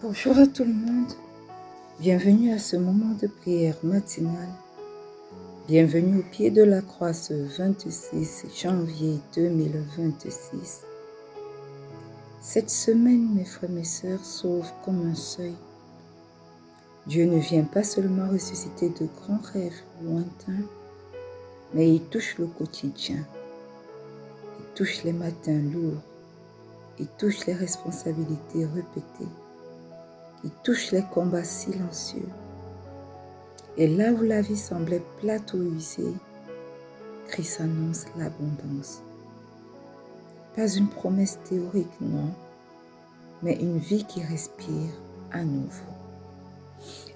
Bonjour à tout le monde, bienvenue à ce moment de prière matinale. Bienvenue au pied de la croix ce 26 janvier 2026. Cette semaine, mes frères et mes sœurs, s'ouvre comme un seuil. Dieu ne vient pas seulement ressusciter de grands rêves lointains, mais il touche le quotidien, il touche les matins lourds, il touche les responsabilités répétées. Il touche les combats silencieux. Et là où la vie semblait plate ou usée, Christ annonce l'abondance. Pas une promesse théorique, non, mais une vie qui respire à nouveau.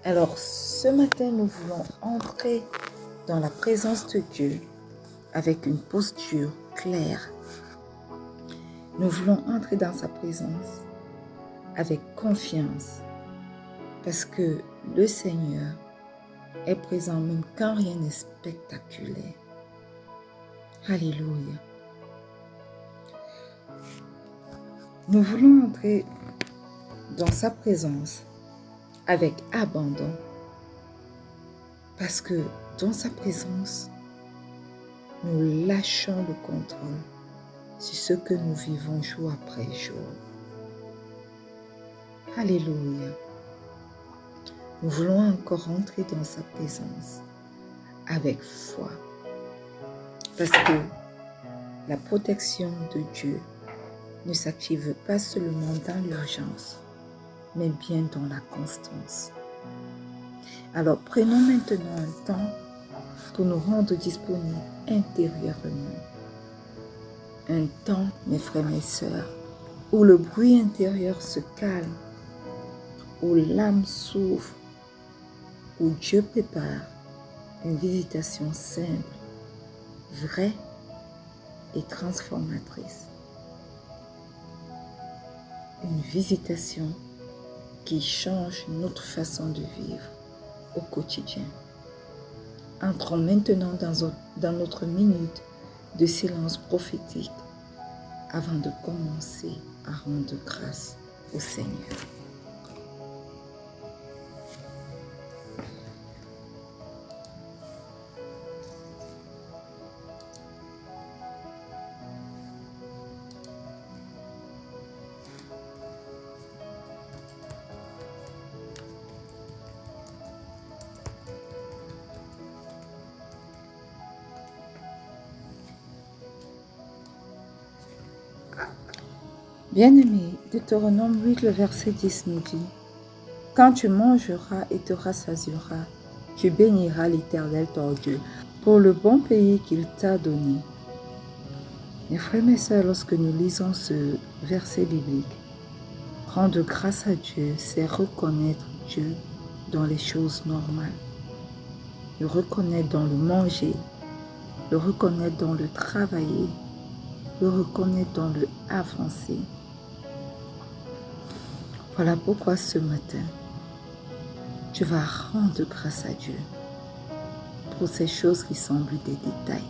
Alors, ce matin, nous voulons entrer dans la présence de Dieu avec une posture claire. Nous voulons entrer dans sa présence avec confiance. Parce que le Seigneur est présent même quand rien n'est spectaculaire. Alléluia. Nous voulons entrer dans sa présence avec abandon. Parce que dans sa présence, nous lâchons le contrôle sur ce que nous vivons jour après jour. Alléluia. Nous voulons encore entrer dans sa présence avec foi. Parce que la protection de Dieu ne s'active pas seulement dans l'urgence, mais bien dans la constance. Alors prenons maintenant un temps pour nous rendre disponibles intérieurement. Un temps, mes frères, mes sœurs, où le bruit intérieur se calme, où l'âme s'ouvre, où Dieu prépare une visitation simple, vraie et transformatrice. Une visitation qui change notre façon de vivre au quotidien. Entrons maintenant dans notre minute de silence prophétique avant de commencer à rendre grâce au Seigneur. Bien-aimé, Deutéronome 8, le verset 10 nous dit « Quand tu mangeras et te rassasieras, tu béniras l'Éternel ton Dieu pour le bon pays qu'il t'a donné. » Mes frères et mes sœurs, lorsque nous lisons ce verset biblique, rendre grâce à Dieu, c'est reconnaître Dieu dans les choses normales. Le reconnaître dans le manger, le reconnaître dans le travailler, le reconnaître dans le avancer. Voilà pourquoi ce matin, tu vas rendre grâce à Dieu pour ces choses qui semblent des détails.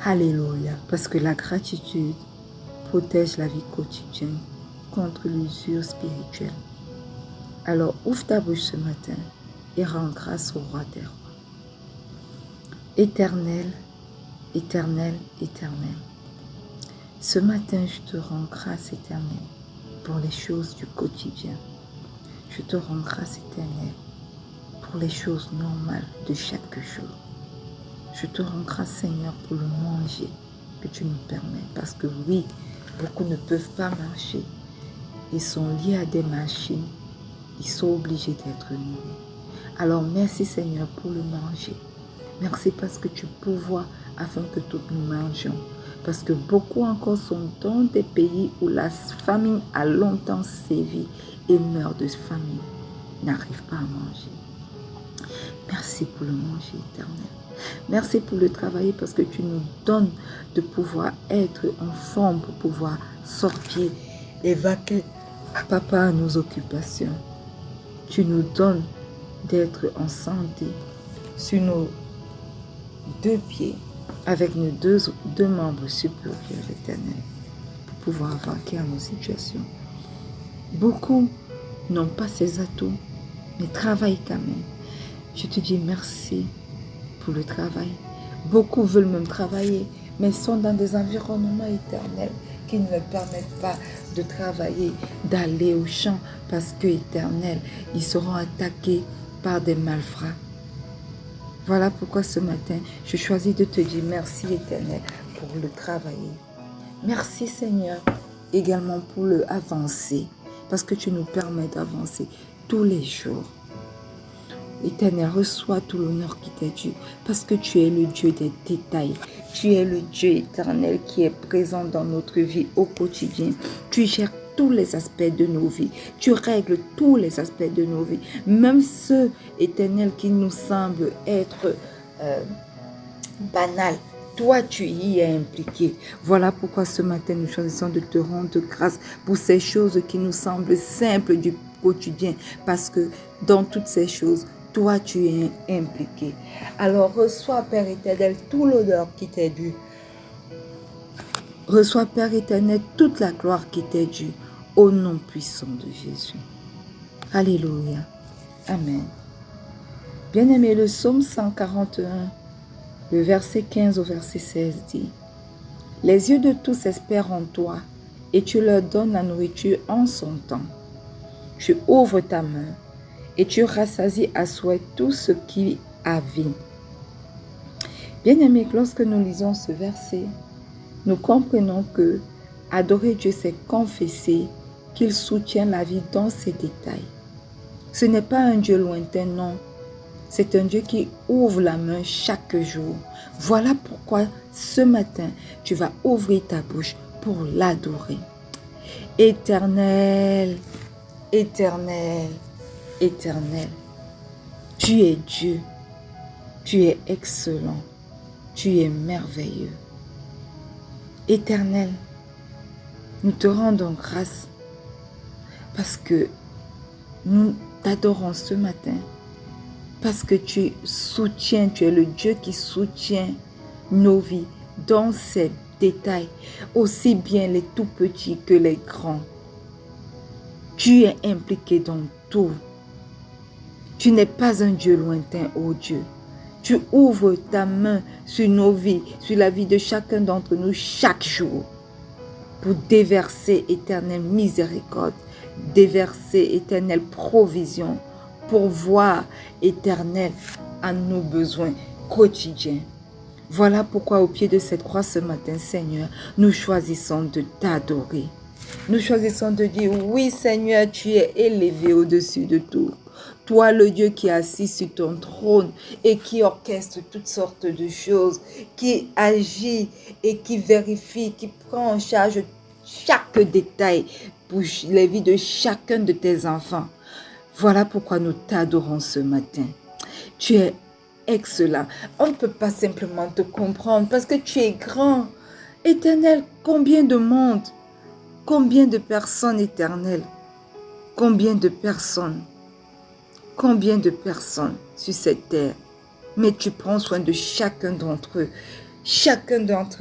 Alléluia, parce que la gratitude protège la vie quotidienne contre l'usure spirituelle. Alors ouvre ta bouche ce matin et rends grâce au roi des rois. Éternel, éternel, éternel. Ce matin, je te rends grâce éternelle pour les choses du quotidien. Je te rends grâce éternelle pour les choses normales de chaque jour. Je te rends grâce Seigneur pour le manger que tu nous permets. Parce que oui, beaucoup ne peuvent pas marcher. Ils sont liés à des machines. Ils sont obligés d'être nourris. Alors merci Seigneur pour le manger. Merci parce que tu pourvois afin que tous nous mangeons. Parce que beaucoup encore sont dans des pays où la famine a longtemps sévi et meurent de famine, n'arrivent pas à manger. Merci pour le manger éternel. Merci pour le travail parce que tu nous donnes de pouvoir être en forme pour pouvoir sortir et vaquer papa à nos occupations. Tu nous donnes d'être en santé sur nos deux pieds avec nos deux membres supérieurs éternels pour pouvoir vaquer à nos situations. Beaucoup n'ont pas ces atouts, mais travaillent quand même. Je te dis merci pour le travail. Beaucoup veulent même travailler, mais sont dans des environnements éternels qui ne leur permettent pas de travailler, d'aller au champ, parce que éternel, ils seront attaqués par des malfrats. Voilà pourquoi ce matin, je choisis de te dire merci éternel pour le travailler. Merci Seigneur également pour le avancer, parce que tu nous permets d'avancer tous les jours. Éternel, reçois tout l'honneur qui t'est dû, parce que tu es le Dieu des détails. Tu es le Dieu éternel qui est présent dans notre vie au quotidien. Tu gères tous les aspects de nos vies. Tu règles tous les aspects de nos vies. Même ceux, éternels, qui nous semblent être banals. Toi, tu y es impliqué. Voilà pourquoi ce matin, nous choisissons de te rendre grâce pour ces choses qui nous semblent simples du quotidien. Parce que dans toutes ces choses, toi, tu es impliqué. Alors, reçois, Père éternel, tout l'honneur qui t'est dû. Reçois, Père éternel, toute la gloire qui t'est due. Au nom puissant de Jésus. Alléluia. Amen. Bien-aimé, le psaume 141, le verset 15 au verset 16 dit: « Les yeux de tous espèrent en toi, et tu leur donnes la nourriture en son temps. Tu ouvres ta main, et tu rassasies à souhait tout ce qui a vie. » Bien-aimés, lorsque nous lisons ce verset, nous comprenons que adorer Dieu, c'est confesser qu'il soutient la vie dans ses détails. Ce n'est pas un Dieu lointain, non. C'est un Dieu qui ouvre la main chaque jour. Voilà pourquoi ce matin, tu vas ouvrir ta bouche pour l'adorer. Éternel, éternel, éternel, tu es Dieu, tu es excellent, tu es merveilleux. Éternel, nous te rendons grâce parce que nous t'adorons ce matin, parce que tu soutiens, tu es le Dieu qui soutient nos vies dans ces détails, aussi bien les tout petits que les grands. Tu es impliqué dans tout. Tu n'es pas un Dieu lointain, ô Dieu. Tu ouvres ta main sur nos vies, sur la vie de chacun d'entre nous chaque jour, pour déverser éternelle miséricorde, déverser éternelle provision, pour voir éternel à nos besoins quotidiens. Voilà pourquoi au pied de cette croix ce matin, Seigneur, nous choisissons de t'adorer. Nous choisissons de dire, oui Seigneur, tu es élevé au-dessus de tout. Toi, le Dieu qui est assis sur ton trône et qui orchestre toutes sortes de choses, qui agit et qui vérifie, qui prend en charge chaque détail pour les vies de chacun de tes enfants. Voilà pourquoi nous t'adorons ce matin. Tu es excellent. On ne peut pas simplement te comprendre parce que tu es grand. Éternel, combien de monde, combien de personnes éternelles, combien de personnes sur cette terre. Mais tu prends soin de chacun d'entre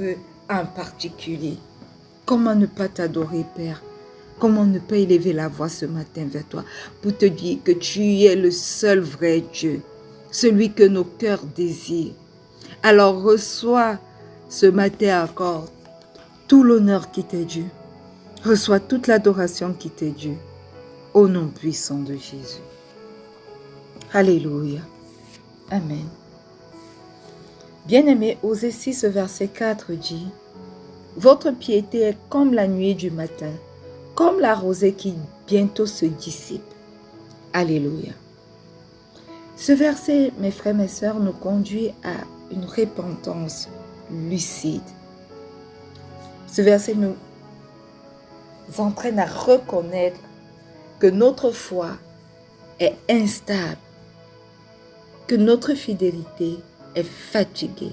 eux en particulier. Comment ne pas t'adorer, Père? Comment ne pas élever la voix ce matin vers toi pour te dire que tu es le seul vrai Dieu, celui que nos cœurs désirent. Alors reçois ce matin encore tout l'honneur qui t'est dû. Reçois toute l'adoration qui t'est due. Au nom puissant de Jésus. Alléluia. Amen. Bien-aimé, Osée 6, verset 4 dit: « Votre piété est comme la nuée du matin, comme la rosée qui bientôt se dissipe. » Alléluia. Ce verset, mes frères, mes sœurs, nous conduit à une repentance lucide. Ce verset nous entraîne à reconnaître que notre foi est instable, que notre fidélité est fatiguée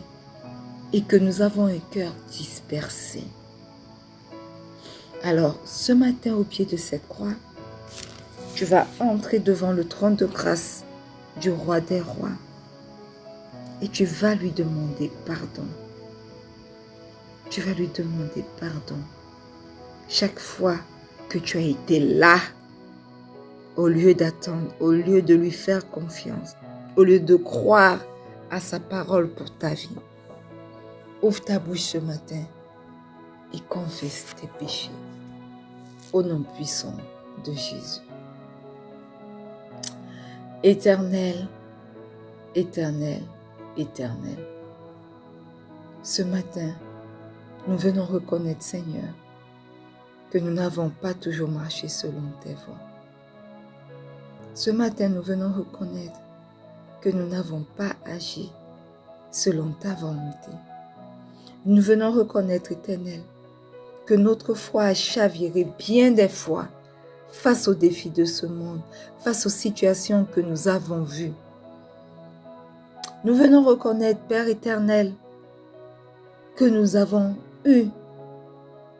et que nous avons un cœur dispersé. Alors, ce matin, au pied de cette croix, tu vas entrer devant le trône de grâce du roi des rois et tu vas lui demander pardon. Tu vas lui demander pardon chaque fois que tu as été là au lieu d'attendre, au lieu de lui faire confiance, au lieu de croire à sa parole pour ta vie. Ouvre ta bouche ce matin et confesse tes péchés au nom puissant de Jésus. Éternel, éternel, éternel, ce matin, nous venons reconnaître, Seigneur, que nous n'avons pas toujours marché selon tes voies. Ce matin, nous venons reconnaître que nous n'avons pas agi selon ta volonté. Nous venons reconnaître, Éternel, que notre foi a chaviré bien des fois face aux défis de ce monde, face aux situations que nous avons vues. Nous venons reconnaître, Père éternel, que nous avons eu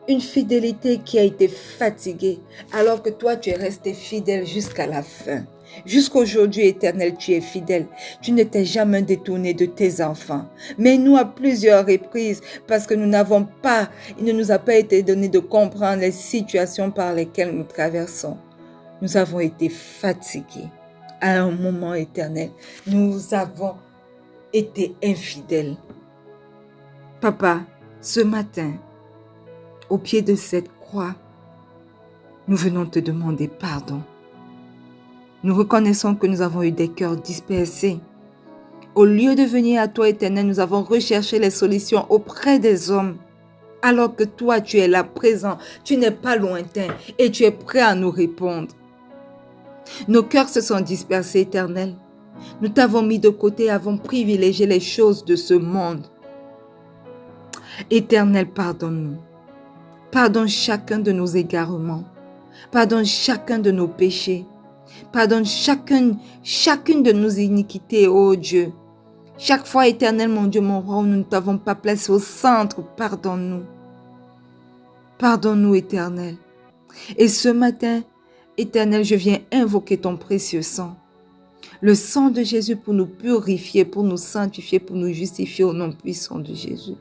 une fidélité qui a été fatiguée, alors que toi, tu es resté fidèle jusqu'à la fin. Jusqu'aujourd'hui, Éternel, tu es fidèle. Tu ne t'es jamais détourné de tes enfants. Mais nous, à plusieurs reprises, parce que il ne nous a pas été donné de comprendre les situations par lesquelles nous traversons. Nous avons été fatigués. À un moment, Éternel, nous avons été infidèles. Papa, ce matin, au pied de cette croix, nous venons te demander pardon. Nous reconnaissons que nous avons eu des cœurs dispersés. Au lieu de venir à toi, Éternel, nous avons recherché les solutions auprès des hommes. Alors que toi, tu es là présent, tu n'es pas lointain et tu es prêt à nous répondre. Nos cœurs se sont dispersés, Éternel. Nous t'avons mis de côté et avons privilégié les choses de ce monde. Éternel, pardonne-nous. Pardonne chacun de nos égarements. Pardonne chacun de nos péchés. Pardonne chacune de nos iniquités, ô Dieu. Chaque fois, Éternel, mon Dieu, mon roi, où nous ne t'avons pas placé au centre, pardonne-nous. Pardonne-nous, Éternel. Et ce matin, Éternel, je viens invoquer ton précieux sang. Le sang de Jésus pour nous purifier, pour nous sanctifier, pour nous justifier au nom puissant de Jésus.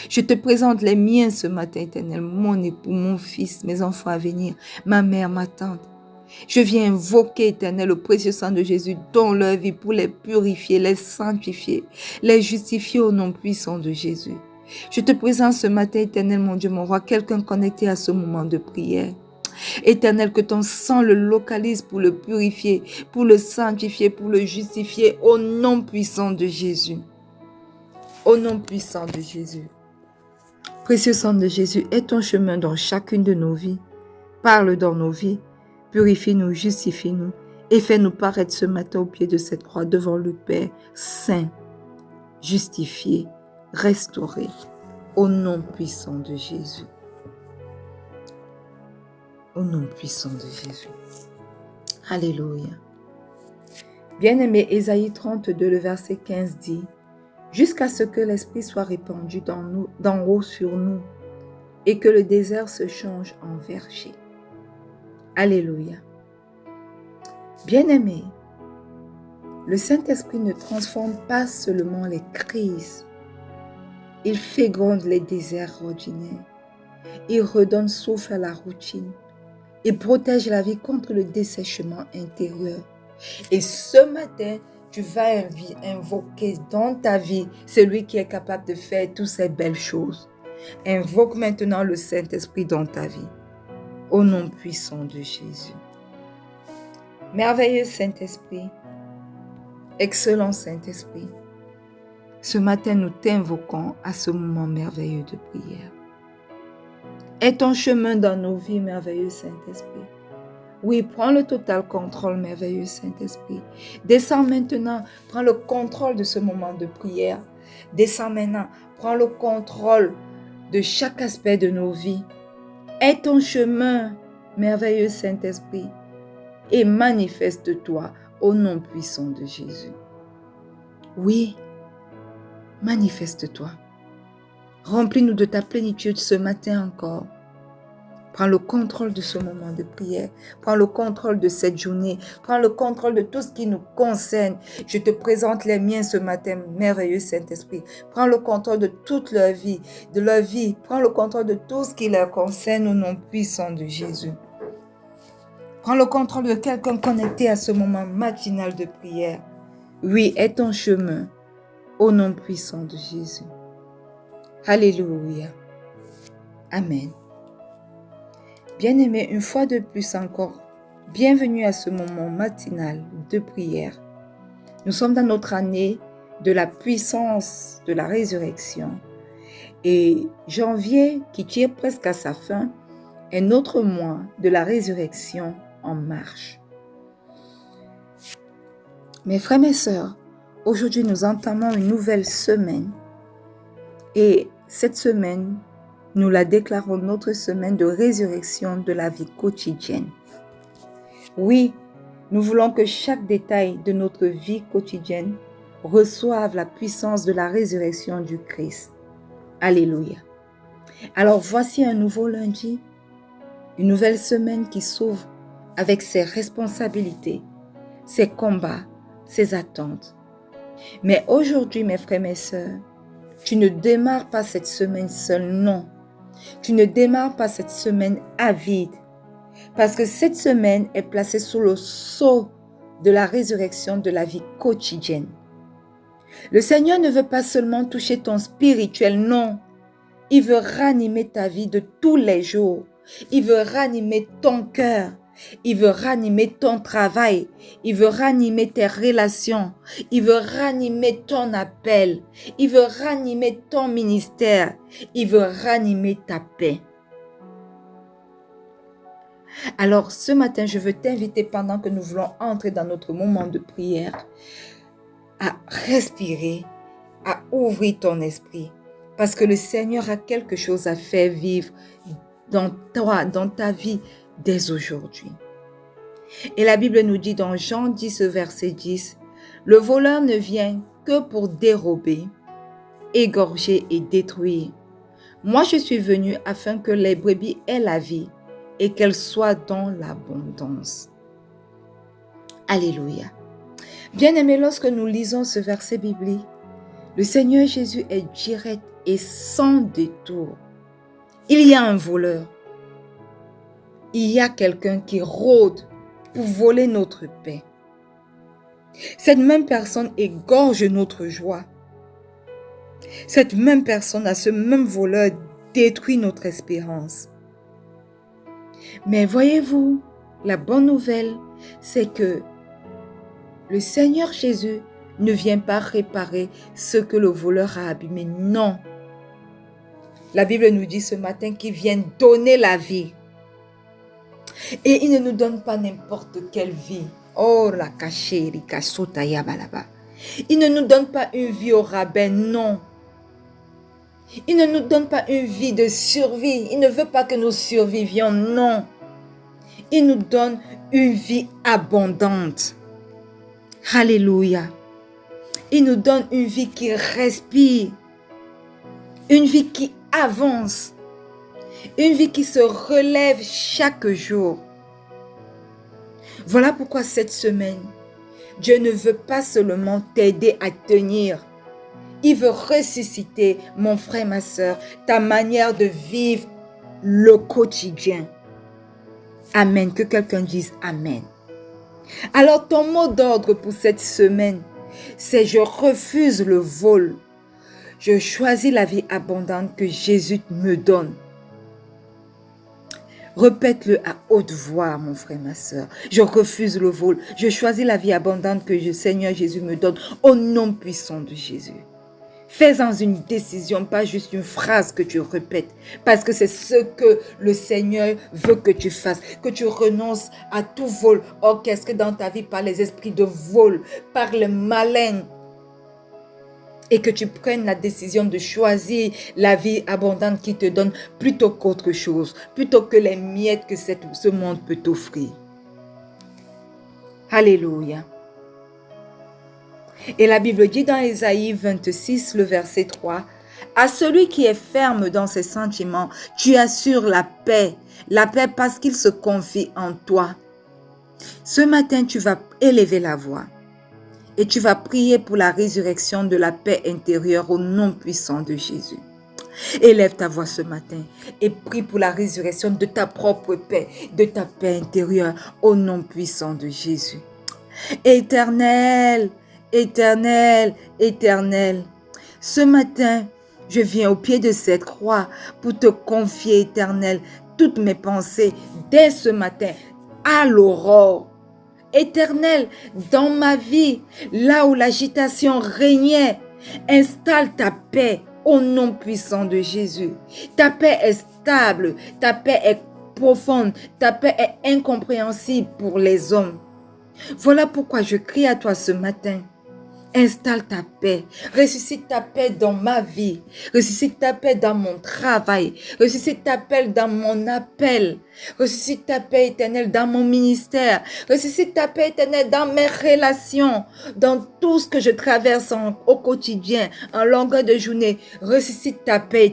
Je te présente les miens ce matin, Éternel, mon époux, mon fils, mes enfants à venir, ma mère, ma tante. Je viens invoquer, Éternel, le précieux sang de Jésus dans leur vie pour les purifier, les sanctifier, les justifier au nom puissant de Jésus. Je te présente ce matin, Éternel, mon Dieu, mon roi, quelqu'un connecté à ce moment de prière. Éternel, que ton sang le localise pour le purifier, pour le sanctifier, pour le justifier au nom puissant de Jésus. Au nom puissant de Jésus. Précieux sang de Jésus, aie ton chemin dans chacune de nos vies. Parle dans nos vies. Purifie-nous, justifie-nous et fais-nous paraître ce matin au pied de cette croix devant le Père, saint, justifié, restauré, au nom puissant de Jésus. Au nom puissant de Jésus. Alléluia. Bien-aimé, Ésaïe 32, le verset 15 dit, « Jusqu'à ce que l'Esprit soit répandu d'en haut sur nous et que le désert se change en verger. » Alléluia. Bien-aimé, le Saint-Esprit ne transforme pas seulement les crises. Il féconde les déserts ordinaires. Il redonne souffle à la routine. Il protège la vie contre le dessèchement intérieur. Et ce matin, tu vas invoquer dans ta vie celui qui est capable de faire toutes ces belles choses. Invoque maintenant le Saint-Esprit dans ta vie. Au nom puissant de Jésus. Merveilleux Saint-Esprit, excellent Saint-Esprit, ce matin nous t'invoquons à ce moment merveilleux de prière. Aie ton chemin dans nos vies, merveilleux Saint-Esprit. Oui, prends le total contrôle, merveilleux Saint-Esprit. Descends maintenant, prends le contrôle de ce moment de prière. Descends maintenant, prends le contrôle de chaque aspect de nos vies. Aie ton chemin, merveilleux Saint-Esprit, et manifeste-toi au nom puissant de Jésus. Oui, manifeste-toi. Remplis-nous de ta plénitude ce matin encore. Prends le contrôle de ce moment de prière. Prends le contrôle de cette journée. Prends le contrôle de tout ce qui nous concerne. Je te présente les miens ce matin, merveilleux Saint-Esprit. Prends le contrôle de toute leur vie, de leur vie. Prends le contrôle de tout ce qui leur concerne au nom puissant de Jésus. Prends le contrôle de quelqu'un connecté à ce moment matinal de prière. Oui, est ton chemin au nom puissant de Jésus. Alléluia. Amen. Bien-aimés, une fois de plus encore, bienvenue à ce moment matinal de prière. Nous sommes dans notre année de la puissance de la résurrection. Et janvier, qui tire presque à sa fin, est notre mois de la résurrection en marche. Mes frères, mes sœurs, aujourd'hui nous entamons une nouvelle semaine. Et cette semaine, nous la déclarons notre semaine de résurrection de la vie quotidienne. Oui, nous voulons que chaque détail de notre vie quotidienne reçoive la puissance de la résurrection du Christ. Alléluia. Alors voici un nouveau lundi, une nouvelle semaine qui s'ouvre avec ses responsabilités, ses combats, ses attentes. Mais aujourd'hui, mes frères, mes sœurs, tu ne démarres pas cette semaine seule, non. Tu ne démarres pas cette semaine avide, parce que cette semaine est placée sous le sceau de la résurrection de la vie quotidienne. Le Seigneur ne veut pas seulement toucher ton spirituel, non. Il veut ranimer ta vie de tous les jours. Il veut ranimer ton cœur. Il veut ranimer ton travail. Il veut ranimer tes relations. Il veut ranimer ton appel. Il veut ranimer ton ministère. Il veut ranimer ta paix. Alors, ce matin, je veux t'inviter pendant que nous voulons entrer dans notre moment de prière à respirer, à ouvrir ton esprit. Parce que le Seigneur a quelque chose à faire vivre dans toi, dans ta vie, dès aujourd'hui. Et la Bible nous dit dans Jean 10, verset 10, « Le voleur ne vient que pour dérober, égorger et détruire. Moi, je suis venu afin que les brebis aient la vie et qu'elles soient dans l'abondance. » Alléluia. Bien-aimés, lorsque nous lisons ce verset biblique, le Seigneur Jésus est direct et sans détour. Il y a un voleur. Il y a quelqu'un qui rôde pour voler notre paix. Cette même personne égorge notre joie. Cette même personne, à ce même voleur, détruit notre espérance. Mais voyez-vous, la bonne nouvelle, c'est que le Seigneur Jésus ne vient pas réparer ce que le voleur a abîmé. Non. La Bible nous dit ce matin qu'il vient donner la vie. Et il ne nous donne pas n'importe quelle vie. Oh, la cachéri, kasota yabalaba. Il ne nous donne pas une vie au rabais, non. Il ne nous donne pas une vie de survie. Il ne veut pas que nous survivions, non. Il nous donne une vie abondante. Alléluia. Il nous donne une vie qui respire. Une vie qui avance. Une vie qui se relève chaque jour. Voilà pourquoi cette semaine, Dieu ne veut pas seulement t'aider à tenir. Il veut ressusciter, mon frère, ma soeur, ta manière de vivre le quotidien. Amen. Que quelqu'un dise Amen. Alors ton mot d'ordre pour cette semaine, c'est je refuse le vol. Je choisis la vie abondante que Jésus me donne. Répète-le à haute voix, mon frère, ma soeur. Je refuse le vol. Je choisis la vie abondante que le Seigneur Jésus me donne au nom puissant de Jésus. Fais-en une décision, pas juste une phrase que tu répètes. Parce que c'est ce que le Seigneur veut que tu fasses. Que tu renonces à tout vol orchestré dans ta vie par les esprits de vol, par le malin. Et que tu prennes la décision de choisir la vie abondante qu'il te donne plutôt qu'autre chose. Plutôt que les miettes que ce monde peut t'offrir. Alléluia. Et la Bible dit dans Ésaïe 26, le verset 3, « À celui qui est ferme dans ses sentiments, tu assures la paix parce qu'il se confie en toi. » Ce matin, tu vas élever la voix et tu vas prier pour la résurrection de la paix intérieure au nom puissant de Jésus. Élève ta voix ce matin et prie pour la résurrection de ta propre paix, de ta paix intérieure, au nom puissant de Jésus. Éternel, éternel, éternel, ce matin, je viens au pied de cette croix pour te confier, éternel, toutes mes pensées dès ce matin, à l'aurore. Éternel, dans ma vie, là où l'agitation régnait, installe ta paix au nom puissant de Jésus. Ta paix est stable, ta paix est profonde, ta paix est incompréhensible pour les hommes. Voilà pourquoi je crie à toi ce matin. Installe ta paix, ressuscite ta paix dans ma vie, ressuscite ta paix dans mon travail, ressuscite ta paix dans mon appel, ressuscite ta paix éternelle dans mon ministère, ressuscite ta paix éternelle dans mes relations, dans tout ce que je traverse au quotidien, en longueur de journée. Ressuscite ta paix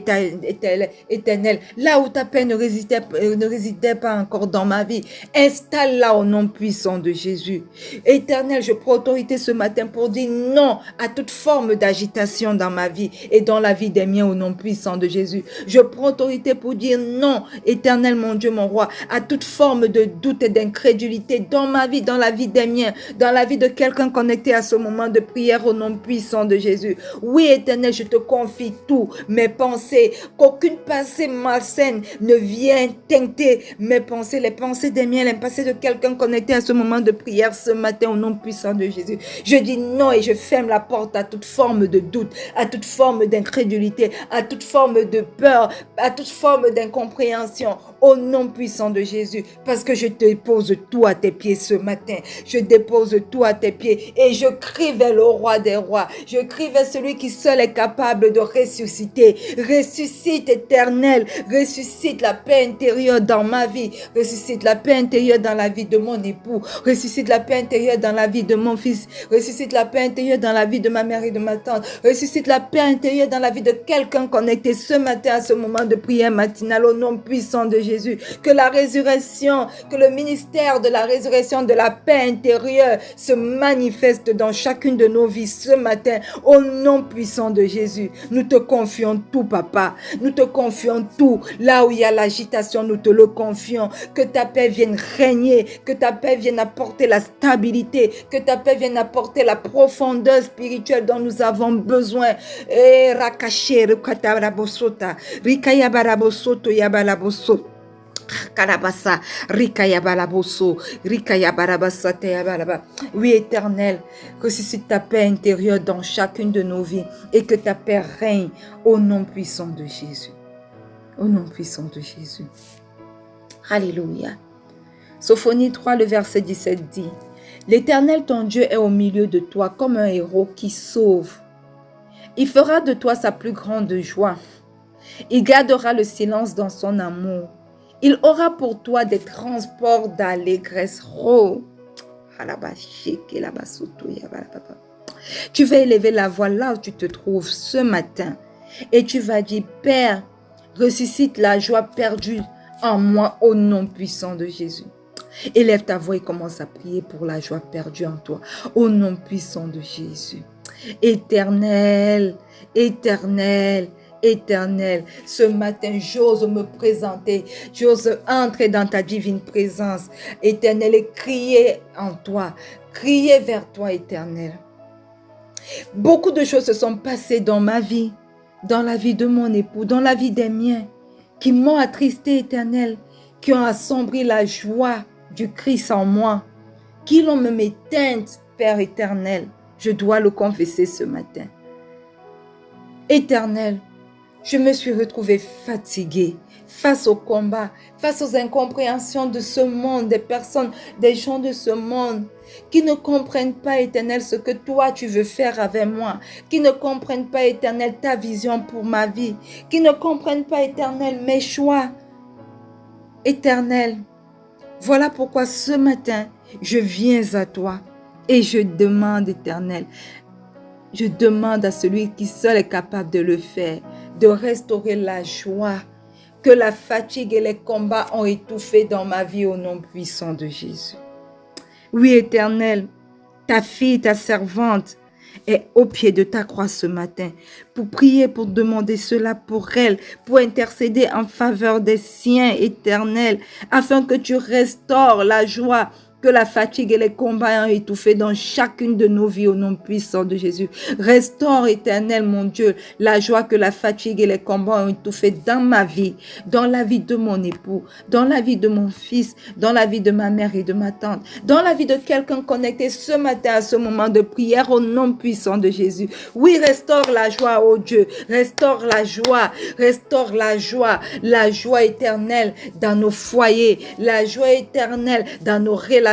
éternelle, là où ta paix ne résidait pas encore dans ma vie. Installe-la au nom puissant de Jésus. Éternel, je prends autorité ce matin pour dire non à toute forme d'agitation dans ma vie et dans la vie des miens au nom puissant de Jésus. Je prends autorité pour dire non, éternel mon Dieu, mon roi, à toute forme de doute et d'incrédulité dans ma vie, dans la vie des miens, dans la vie de quelqu'un connecté à ce moment de prière au nom puissant de Jésus. Oui, éternel, je te confie tout, mes pensées, qu'aucune pensée malsaine ne vienne teinter mes pensées, les pensées des miens, les pensées de quelqu'un connecté à ce moment de prière ce matin au nom puissant de Jésus. Je dis non et je ferme la porte à toute forme de doute, à toute forme d'incrédulité, à toute forme de peur, à toute forme d'incompréhension, au nom puissant de Jésus, parce que je dépose tout à tes pieds ce matin. Je dépose tout à tes pieds et je crie vers le roi des rois. Je crie vers celui qui seul est capable de ressusciter. Ressuscite, éternel, ressuscite la paix intérieure dans ma vie, ressuscite la paix intérieure dans la vie de mon époux, ressuscite la paix intérieure dans la vie de mon fils, ressuscite la paix intérieure dans la vie de ma mère et de ma tante. Ressuscite la paix intérieure dans la vie de quelqu'un connecté ce matin à ce moment de prière matinale au nom puissant de Jésus. Que la résurrection, que le ministère de la résurrection de la paix intérieure se manifeste dans chacune de nos vies ce matin au nom puissant de Jésus. Nous te confions tout, papa. Nous te confions tout. Là où il y a l'agitation, nous te le confions. Que ta paix vienne régner, que ta paix vienne apporter la stabilité, que ta paix vienne apporter la profondeur spirituelle dont nous avons besoin. Eh, rakache, rukatabarabosota, rikayabarabosoto, yabalaboso. Karabasa, rikayabalaboso, rikayabarabasa, teyabalaba. Oui, éternel, ressuscite ta paix intérieure dans chacune de nos vies et que ta paix règne au nom puissant de Jésus. Au nom puissant de Jésus. Alléluia. Sophonie 3, le verset 17 dit: L'Éternel ton Dieu est au milieu de toi comme un héros qui sauve. Il fera de toi sa plus grande joie. Il gardera le silence dans son amour. Il aura pour toi des transports d'allégresse. Oh. Tu vas élever la voix là où tu te trouves ce matin et tu vas dire: Père, ressuscite la joie perdue en moi au nom puissant de Jésus. Élève ta voix et commence à prier pour la joie perdue en toi au nom puissant de Jésus. Éternel, éternel, éternel, ce matin, j'ose me présenter, j'ose entrer dans ta divine présence, éternel, et crier en toi, crier vers toi, éternel. Beaucoup de choses se sont passées dans ma vie, dans la vie de mon époux, dans la vie des miens, qui m'ont attristé, éternel, qui ont assombri la joie du Christ en moi, qui l'ont même éteinte, Père éternel. Je dois le confesser ce matin. Éternel, je me suis retrouvée fatiguée face au combat, face aux incompréhensions de ce monde, des personnes, des gens de ce monde qui ne comprennent pas, éternel, ce que toi tu veux faire avec moi, qui ne comprennent pas, éternel, ta vision pour ma vie, qui ne comprennent pas, éternel, mes choix. Éternel, voilà pourquoi ce matin, je viens à toi et je demande, éternel, je demande à celui qui seul est capable de le faire, de restaurer la joie que la fatigue et les combats ont étouffé dans ma vie au nom puissant de Jésus. Oui, éternel, ta fille, ta servante, est au pied de ta croix ce matin pour prier, pour demander cela pour elle, pour intercéder en faveur des siens éternels, afin que tu restaures la joie que la fatigue et les combats ont étouffé dans chacune de nos vies au nom puissant de Jésus. Restaure, Éternel, mon Dieu, la joie que la fatigue et les combats ont étouffé dans ma vie, dans la vie de mon époux, dans la vie de mon fils, dans la vie de ma mère et de ma tante, dans la vie de quelqu'un connecté ce matin à ce moment de prière au nom puissant de Jésus. Oui, restaure la joie, oh Dieu, restaure la joie éternelle dans nos foyers, la joie éternelle dans nos relations,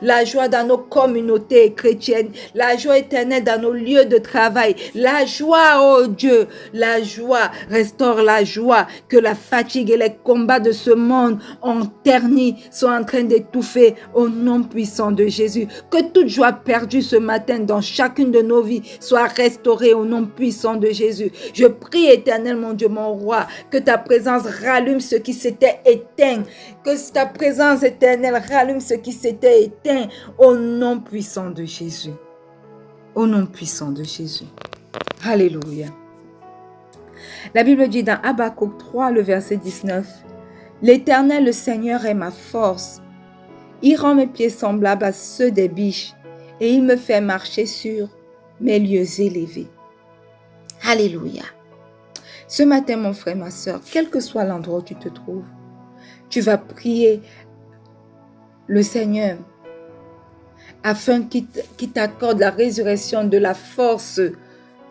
la joie dans nos communautés chrétiennes, la joie éternelle dans nos lieux de travail, la joie, oh Dieu, la joie, restaure la joie que la fatigue et les combats de ce monde ont terni, sont en train d'étouffer au nom puissant de Jésus. Que toute joie perdue ce matin dans chacune de nos vies soit restaurée au nom puissant de Jésus. Je prie, Éternel, mon Dieu, mon roi, que ta présence rallume ce qui s'était éteint, que ta présence éternelle rallume ce qui s'était éteint au nom puissant de Jésus. Au nom puissant de Jésus. Alléluia. La Bible dit dans Habakkuk 3, le verset 19, « L'Éternel, le Seigneur, est ma force. Il rend mes pieds semblables à ceux des biches et il me fait marcher sur mes lieux élevés. » Alléluia. Ce matin, mon frère, ma soeur, quel que soit l'endroit où tu te trouves, tu vas prier le Seigneur afin qu'il t'accorde la résurrection de la force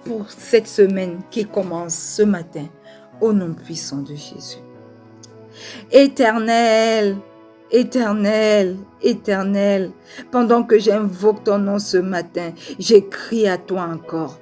pour cette semaine qui commence ce matin au nom puissant de Jésus. Éternel, Éternel, Éternel, pendant que j'invoque ton nom ce matin, j'écris à toi encore.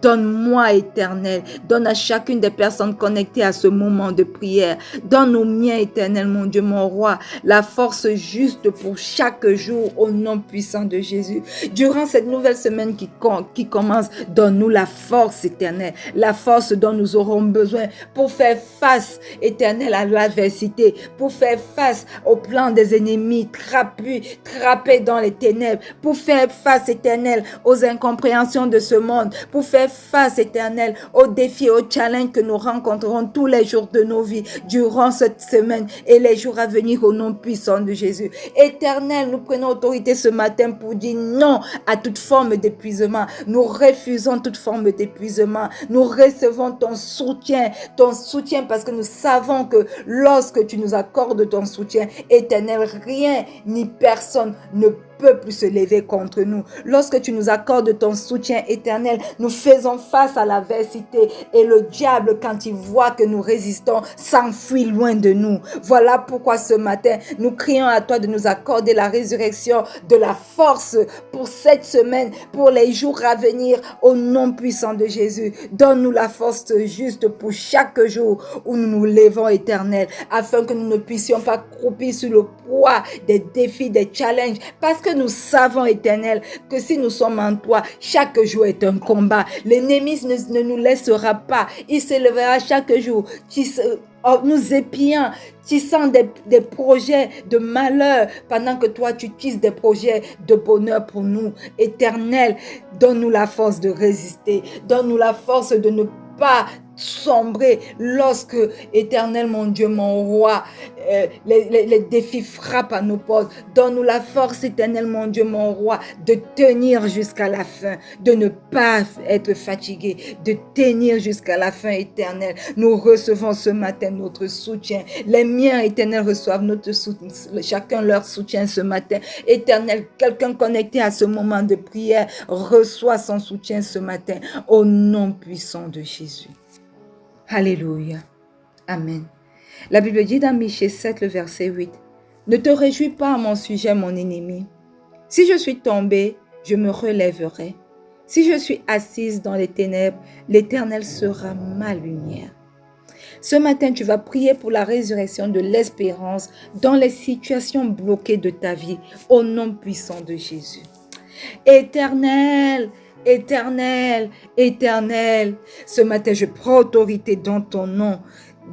Donne-moi, Éternel, donne à chacune des personnes connectées à ce moment de prière, donne au mien, Éternel, mon Dieu, mon roi, la force juste pour chaque jour au nom puissant de Jésus. Durant cette nouvelle semaine qui commence, donne-nous la force, Éternel, la force dont nous aurons besoin pour faire face, Éternel, à l'adversité, pour faire face aux plans des ennemis, trappés dans les ténèbres, pour faire face, Éternel, aux incompréhensions de ce monde, pour faire face, Éternel, aux défis, aux challenges que nous rencontrerons tous les jours de nos vies, durant cette semaine et les jours à venir au nom puissant de Jésus. Éternel, nous prenons autorité ce matin pour dire non à toute forme d'épuisement. Nous refusons toute forme d'épuisement. Nous recevons ton soutien parce que nous savons que lorsque tu nous accordes ton soutien, Éternel, rien ni personne ne peut plus se lever contre nous. Lorsque tu nous accordes ton soutien éternel, nous faisons face à l'adversité et le diable, quand il voit que nous résistons, s'enfuit loin de nous. Voilà pourquoi ce matin, nous crions à toi de nous accorder la résurrection de la force pour cette semaine, pour les jours à venir, au nom puissant de Jésus. Donne-nous la force juste pour chaque jour où nous nous levons, éternel, afin que nous ne puissions pas croupir sous le poids des défis, des challenges, parce que nous savons, éternel, que si nous sommes en toi, chaque jour est un combat. L'ennemi ne nous laissera pas. Il s'élèvera chaque jour, nous épiant, tissant des projets de malheur, pendant que toi, tu tisses des projets de bonheur pour nous. Éternel, donne-nous la force de résister. Donne-nous la force de ne pas sombrer lorsque, éternel, mon Dieu, mon roi, les défis frappent à nos portes. Donne-nous la force, éternel, mon Dieu, mon roi, de tenir jusqu'à la fin, de ne pas être fatigué, de tenir jusqu'à la fin, éternel. Nous recevons ce matin notre soutien. Les miens, éternel, reçoivent notre soutien, chacun leur soutien ce matin. Éternel, quelqu'un connecté à ce moment de prière reçoit son soutien ce matin au nom puissant de Jésus. Alléluia. Amen. La Bible dit dans Michée 7, le verset 8, « Ne te réjouis pas à mon sujet, mon ennemi. Si je suis tombée, je me relèverai. Si je suis assise dans les ténèbres, l'Éternel sera ma lumière. » Ce matin, tu vas prier pour la résurrection de l'espérance dans les situations bloquées de ta vie, au nom puissant de Jésus. Éternel, Éternel, Éternel, ce matin, je prends autorité dans ton nom,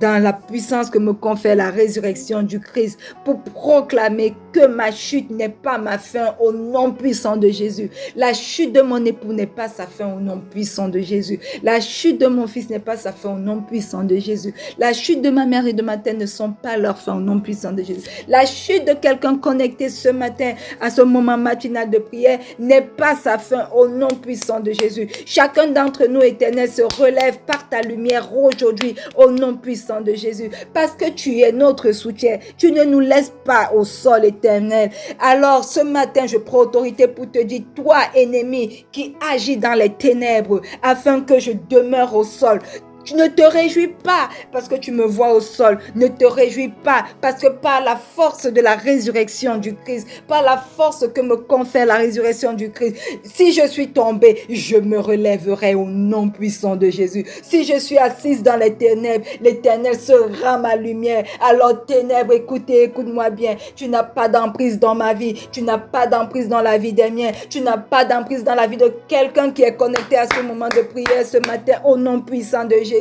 dans la puissance que me confère la résurrection du Christ, pour proclamer que ma chute n'est pas ma fin au nom puissant de Jésus. La chute de mon époux n'est pas sa fin au nom puissant de Jésus. La chute de mon fils n'est pas sa fin au nom puissant de Jésus. La chute de ma mère et de ma tante ne sont pas leur fin au nom puissant de Jésus. La chute de quelqu'un connecté ce matin à ce moment matinal de prière n'est pas sa fin au nom puissant de Jésus. Chacun d'entre nous, Éternel, se relève par ta lumière aujourd'hui au nom puissant de Jésus. Parce que tu es notre soutien. Tu ne nous laisses pas au sol, Éternel. Alors ce matin, je prends autorité pour te dire, toi, ennemi, qui agis dans les ténèbres, afin que je demeure au sol. Tu ne te réjouis pas parce que tu me vois au sol. Ne te réjouis pas parce que par la force de la résurrection du Christ, par la force que me confère la résurrection du Christ, si je suis tombé, je me relèverai au nom puissant de Jésus. Si je suis assise dans les ténèbres, l'Éternel sera ma lumière. Alors ténèbres, écoute-moi bien. Tu n'as pas d'emprise dans ma vie. Tu n'as pas d'emprise dans la vie des miens. Tu n'as pas d'emprise dans la vie de quelqu'un qui est connecté à ce moment de prière ce matin au nom puissant de Jésus.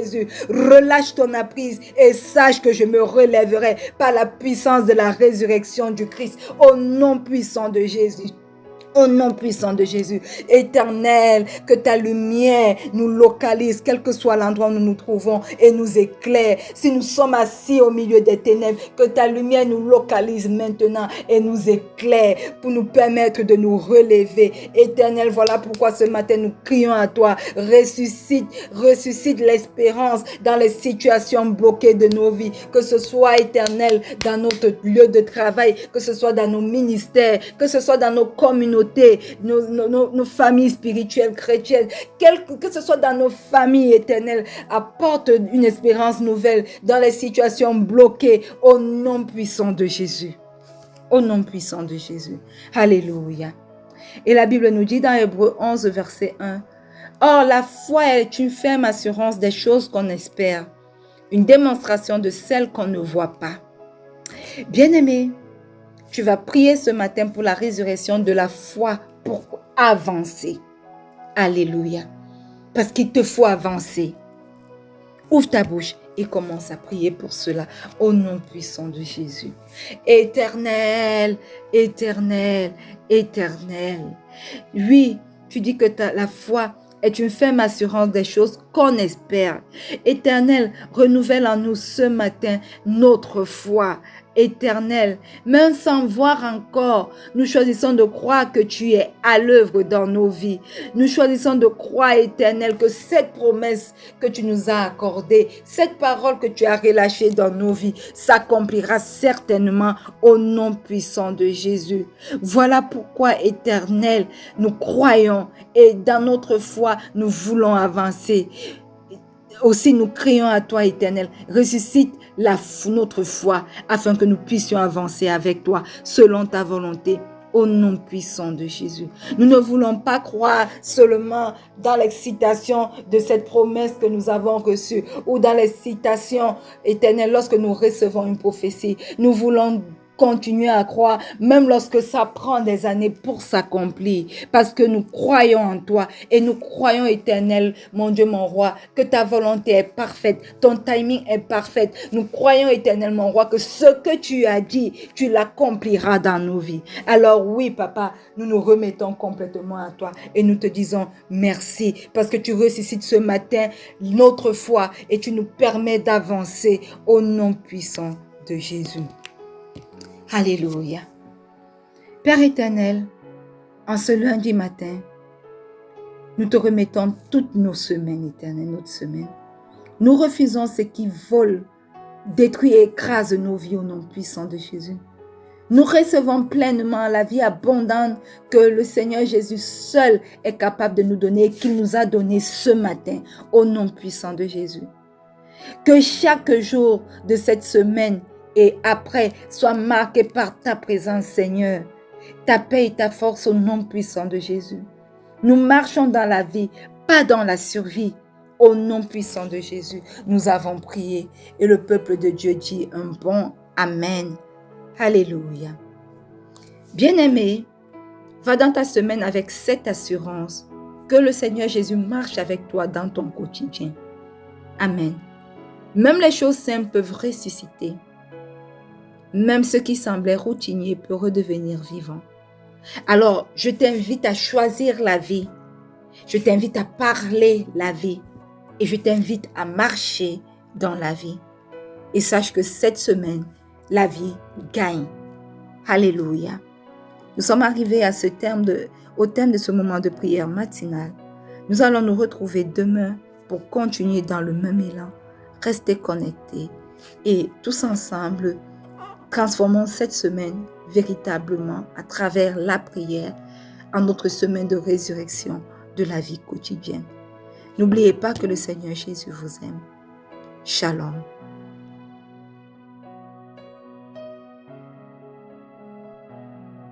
Relâche ton emprise et sache que je me relèverai par la puissance de la résurrection du Christ au nom puissant de Jésus. Au nom puissant de Jésus, Éternel, que ta lumière nous localise, quel que soit l'endroit où nous nous trouvons, et nous éclaire. Si nous sommes assis au milieu des ténèbres, que ta lumière nous localise maintenant et nous éclaire pour nous permettre de nous relever. Éternel, voilà pourquoi ce matin nous crions à toi. Ressuscite l'espérance dans les situations bloquées de nos vies. Que ce soit, Éternel, dans notre lieu de travail, que ce soit dans nos ministères, que ce soit dans nos communautés, nos familles spirituelles chrétiennes, que ce soit dans nos familles éternelles, apporte une espérance nouvelle dans les situations bloquées au nom puissant de Jésus. Au nom puissant de Jésus. Alléluia. Et la Bible nous dit dans Hébreux 11, verset 1, « Or, la foi est une ferme assurance des choses qu'on espère, une démonstration de celles qu'on ne voit pas. » Bien-aimé, tu vas prier ce matin pour la résurrection de la foi pour avancer. Alléluia. Parce qu'il te faut avancer. Ouvre ta bouche et commence à prier pour cela au nom puissant de Jésus. Éternel, éternel, éternel. Oui, tu dis que la foi est une ferme assurance des choses qu'on espère. Éternel, renouvelle en nous ce matin notre foi. Éternel, même sans voir encore, nous choisissons de croire que tu es à l'œuvre dans nos vies. Nous choisissons de croire, Éternel, que cette promesse que tu nous as accordée, cette parole que tu as relâchée dans nos vies, s'accomplira certainement au nom puissant de Jésus. Voilà pourquoi, Éternel, nous croyons et dans notre foi, nous voulons avancer. Aussi, nous crions à toi, Éternel, ressuscite notre foi afin que nous puissions avancer avec toi selon ta volonté. Au nom puissant de Jésus. Nous ne voulons pas croire seulement dans l'excitation de cette promesse que nous avons reçue ou dans l'excitation éternelle lorsque nous recevons une prophétie. Nous voulons continuer à croire, même lorsque ça prend des années pour s'accomplir, parce que nous croyons en toi et nous croyons, Éternel, mon Dieu, mon roi, que ta volonté est parfaite, ton timing est parfait. Nous croyons, Éternel, mon roi, que ce que tu as dit, tu l'accompliras dans nos vies. Alors oui, papa, nous nous remettons complètement à toi et nous te disons merci, parce que tu ressuscites ce matin notre foi et tu nous permets d'avancer au nom puissant de Jésus. Alléluia. Père éternel, en ce lundi matin, nous te remettons toutes nos semaines, éternel, notre semaine. Nous refusons ce qui vole, détruit et écrase nos vies au nom puissant de Jésus. Nous recevons pleinement la vie abondante que le Seigneur Jésus seul est capable de nous donner et qu'il nous a donné ce matin au nom puissant de Jésus. Que chaque jour de cette semaine et après, sois marqué par ta présence, Seigneur, ta paix et ta force au nom puissant de Jésus. Nous marchons dans la vie, pas dans la survie. Au nom puissant de Jésus, nous avons prié et le peuple de Dieu dit un bon Amen. Alléluia. Bien-aimé, va dans ta semaine avec cette assurance que le Seigneur Jésus marche avec toi dans ton quotidien. Amen. Même les choses simples peuvent ressusciter. Même ce qui semblait routinier peut redevenir vivant. Alors, je t'invite à choisir la vie. Je t'invite à parler la vie. Et je t'invite à marcher dans la vie. Et sache que cette semaine, la vie gagne. Alléluia. Nous sommes arrivés à au terme de ce moment de prière matinale. Nous allons nous retrouver demain pour continuer dans le même élan. Restez connectés et tous ensemble, transformons cette semaine véritablement à travers la prière en notre semaine de résurrection de la vie quotidienne. N'oubliez pas que le Seigneur Jésus vous aime. Shalom.